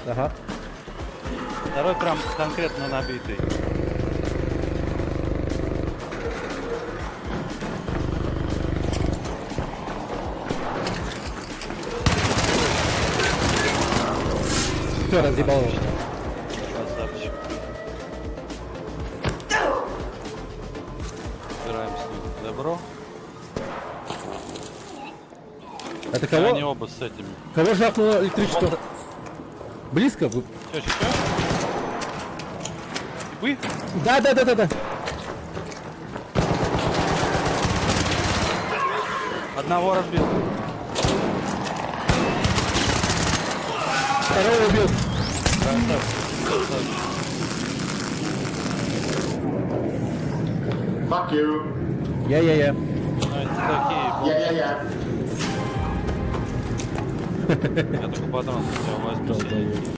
Ага. Второй прям конкретно набитый. Все, разъебал его. Красавчик. Убираем с них добро. Это Они кого? оба с этими. Кого жахнуло электричество? Близко? Чё? Вы? Да. Одного разбил. Второго убил. Fuck you. Я. Ну, это такие. Я. Я только потом возьму.